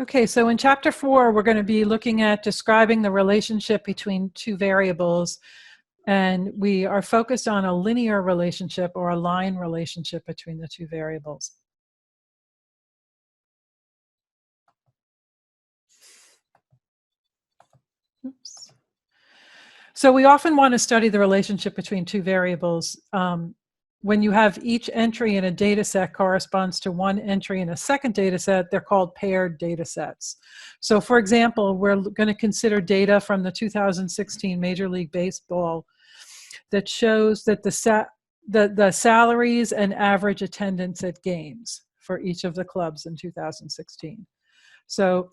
Okay, so in chapter 4, we're going to be looking at describing the relationship between two variables, and we are focused on a linear relationship or a line relationship between the two variables. Oops. So we often want to study the relationship between two variables. When you have each entry in a data set corresponds to one entry in a second data set, they're called paired data sets. So for example, we're going to consider data from the 2016 Major League Baseball that shows that the salaries and average attendance at games for each of the clubs in 2016. So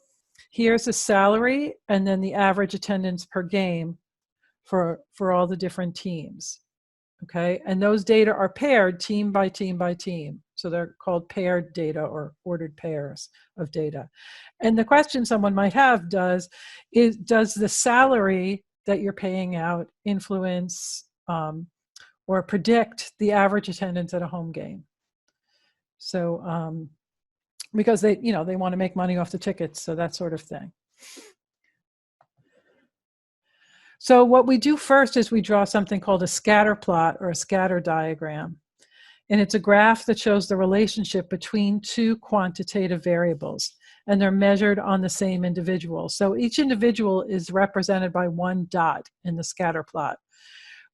here's the salary and then the average attendance per game for all the different teams. Okay, and those data are paired team by team by team. So they're called paired data or ordered pairs of data. And the question someone might have does the salary that you're paying out influence or predict the average attendance at a home game? So because they want to make money off the tickets, so that sort of thing. So what we do first is we draw something called a scatter plot or a scatter diagram. And it's a graph that shows the relationship between two quantitative variables, and they're measured on the same individual. So each individual is represented by one dot in the scatter plot,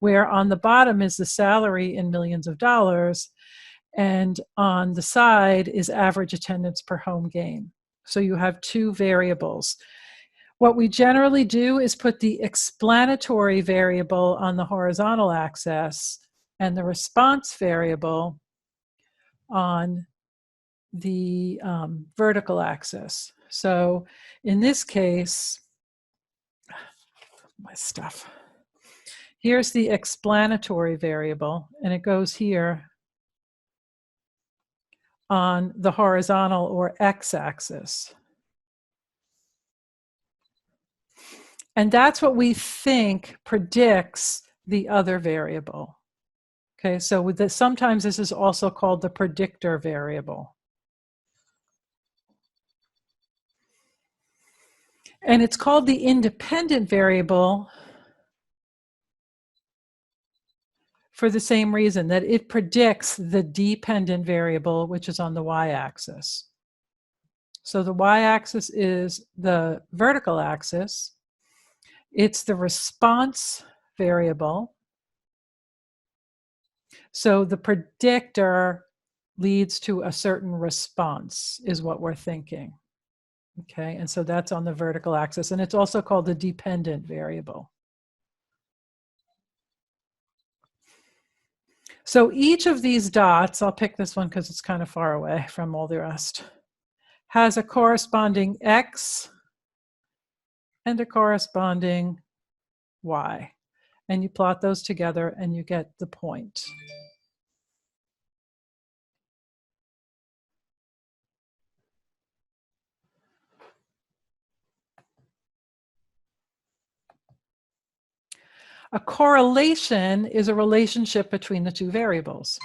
where on the bottom is the salary in millions of dollars, and on the side is average attendance per home game. So you have two variables. What we generally do is put the explanatory variable on the horizontal axis and the response variable on the vertical axis. So in this case, my stuff. Here's the explanatory variable, and it goes here on the horizontal or x-axis. And that's what we think predicts the other variable. Okay, so with this, sometimes this is also called the predictor variable. And it's called the independent variable for the same reason, that it predicts the dependent variable, which is on the y-axis. So the y-axis is the vertical axis. It's the response variable. So the predictor leads to a certain response, is what we're thinking. Okay, and so that's on the vertical axis, and it's also called the dependent variable. So each of these dots, I'll pick this one because it's kind of far away from all the rest, has a corresponding X and a corresponding Y. And you plot those together and you get the point. A correlation is a relationship between the two variables.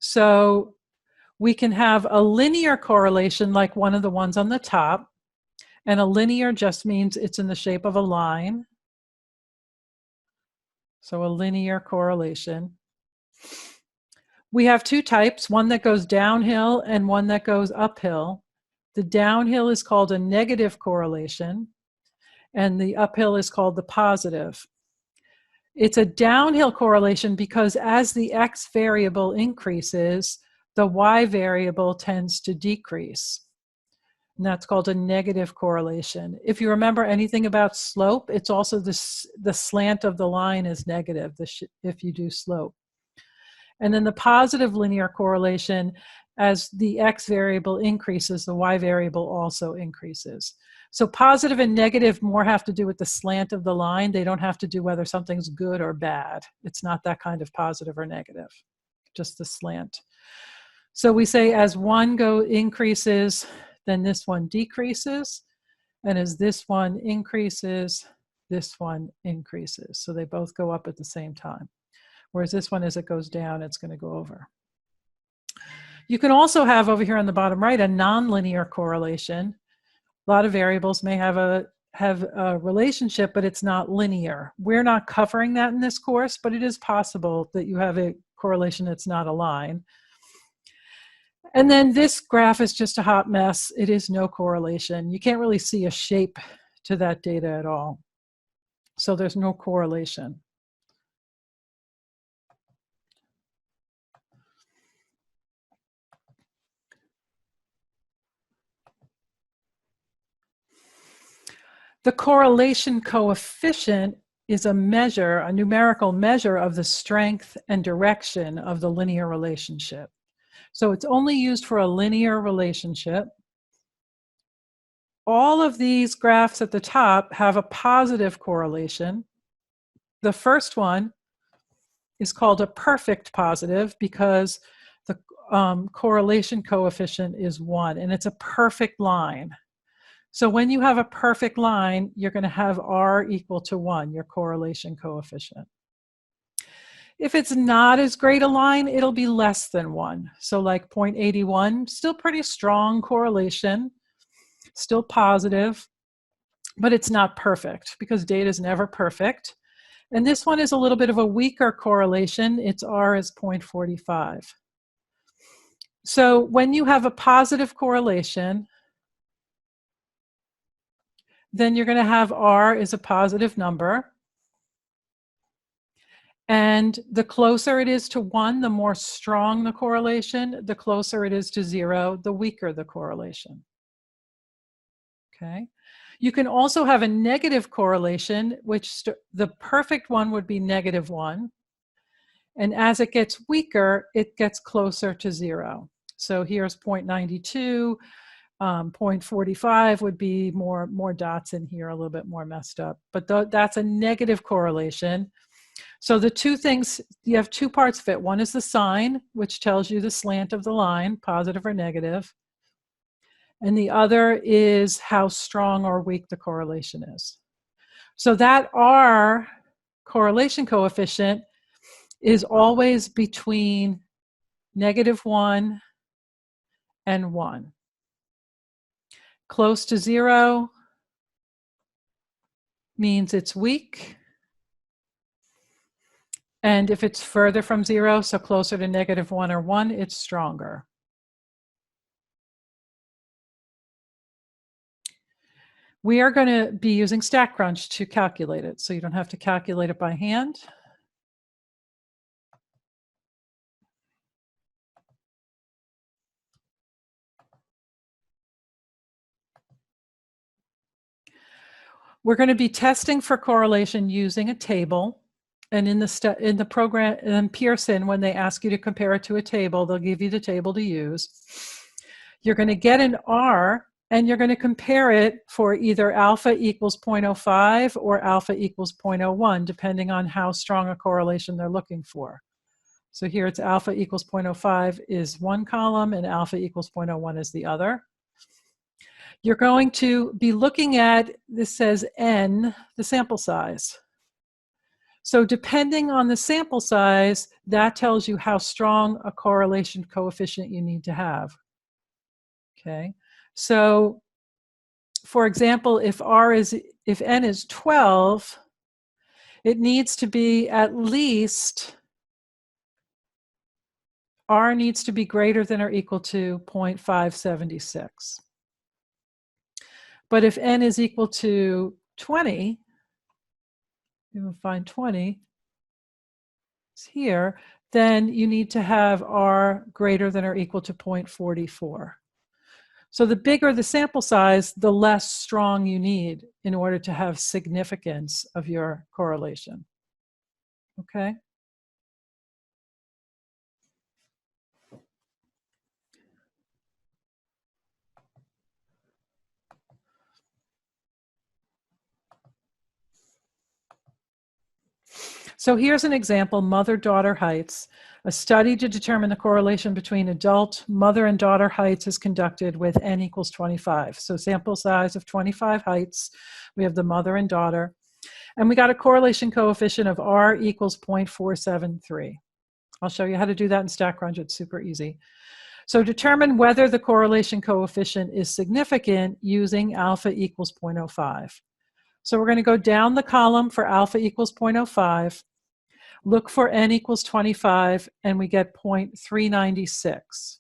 So we can have a linear correlation like one of the ones on the top, and a linear just means it's in the shape of a line. So a linear correlation. We have two types, one that goes downhill and one that goes uphill. The downhill is called a negative correlation, and the uphill is called the positive. It's a downhill correlation because as the X variable increases, the Y variable tends to decrease. And that's called a negative correlation. If you remember anything about slope, it's also the slant of the line is negative if you do slope. And then the positive linear correlation, as the X variable increases, the Y variable also increases. So positive and negative more have to do with the slant of the line. They don't have to do whether something's good or bad. It's not that kind of positive or negative, just the slant. So we say as one increases, then this one decreases. And as this one increases, this one increases. So they both go up at the same time. Whereas this one, as it goes down, it's going to go over. You can also have over here on the bottom right a nonlinear correlation. A lot of variables may have a relationship, but it's not linear. We're not covering that in this course, but it is possible that you have a correlation that's not a line. And then this graph is just a hot mess. It is no correlation. You can't really see a shape to that data at all. So there's no correlation. The correlation coefficient is a measure, a numerical measure of the strength and direction of the linear relationship. So it's only used for a linear relationship. All of these graphs at the top have a positive correlation. The first one is called a perfect positive because the correlation coefficient is 1, and it's a perfect line. So when you have a perfect line, you're going to have R equal to 1, your correlation coefficient. If it's not as great a line, it'll be less than 1. So like 0.81, still pretty strong correlation, still positive, but it's not perfect because data is never perfect. And this one is a little bit of a weaker correlation. Its R is 0.45. So when you have a positive correlation, then you're going to have R is a positive number. And the closer it is to 1, the more strong the correlation. The closer it is to 0, the weaker the correlation. Okay. You can also have a negative correlation, which the perfect one would be -1. And as it gets weaker, it gets closer to 0. So here's 0.92. 0.45 would be more dots in here, a little bit more messed up. But that's a negative correlation. So the two things, you have two parts of it. One is the sign, which tells you the slant of the line, positive or negative. And the other is how strong or weak the correlation is. So that R correlation coefficient is always between -1 and 1. Close to 0 means it's weak. And if it's further from 0, so closer to -1 or 1, it's stronger. We are going to be using StatCrunch to calculate it, so you don't have to calculate it by hand. We're going to be testing for correlation using a table. And in the program, in Pearson, when they ask you to compare it to a table, they'll give you the table to use. You're going to get an R, and you're going to compare it for either alpha equals 0.05 or alpha equals 0.01, depending on how strong a correlation they're looking for. So here it's alpha equals 0.05 is one column, and alpha equals 0.01 is the other. You're going to be looking at, this says N, the sample size. So depending on the sample size, that tells you how strong a correlation coefficient you need to have. Okay, so for example, if N is 12, it needs to be at least, R needs to be greater than or equal to 0.576. But if N is equal to 20, you will find 20 is here, then you need to have R greater than or equal to 0.44. So the bigger the sample size, the less strong you need in order to have significance of your correlation. Okay? So here's an example, mother-daughter heights. A study to determine the correlation between adult mother and daughter heights is conducted with N equals 25. So sample size of 25 heights. We have the mother and daughter. And we got a correlation coefficient of R equals 0.473. I'll show you how to do that in StatCrunch. It's super easy. So determine whether the correlation coefficient is significant using alpha equals 0.05. So we're going to go down the column for alpha equals 0.05, look for n equals 25, and we get 0.396.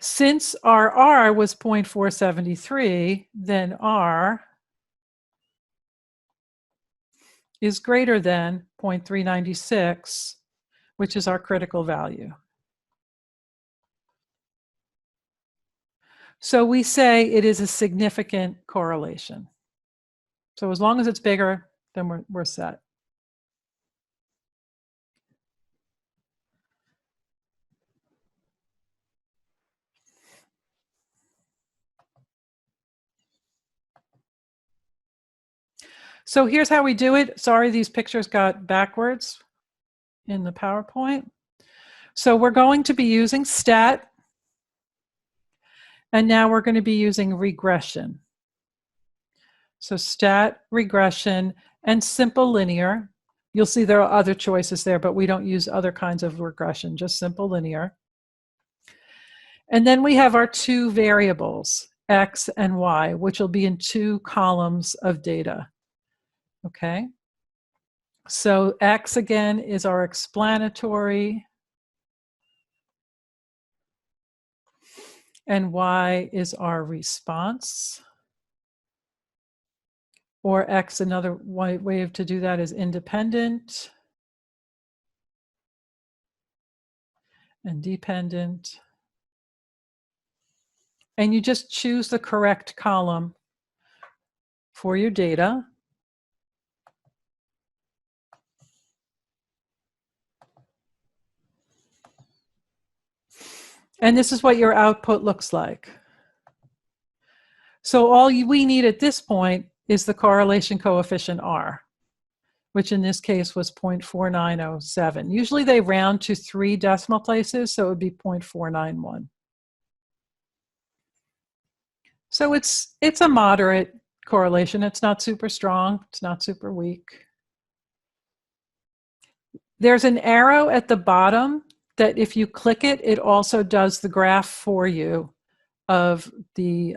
Since our R was 0.473, then R is greater than 0.396, which is our critical value. So we say it is a significant correlation. So as long as it's bigger, then we're set. So here's how we do it. Sorry, these pictures got backwards in the PowerPoint. So we're going to be using stat, and now we're going to be using regression. So stat, regression, and simple linear. You'll see there are other choices there, but we don't use other kinds of regression, just simple linear. And then we have our two variables, X and Y, which will be in two columns of data. Okay. So X again is our explanatory, and Y is our response. Or X, another way to do that is independent and dependent. And you just choose the correct column for your data. And this is what your output looks like. So all we need at this point is the correlation coefficient R, which in this case was 0.4907. Usually they round to 3 decimal places, so it would be 0.491. So it's a moderate correlation. It's not super strong. It's not super weak. There's an arrow at the bottom that if you click it, it also does the graph for you of the,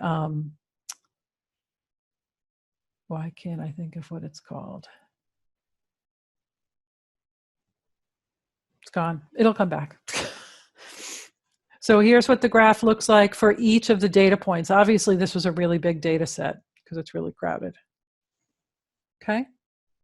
why can't I think of what it's called? It's gone. It'll come back. So here's what the graph looks like for each of the data points. Obviously, this was a really big data set because it's really crowded. Okay.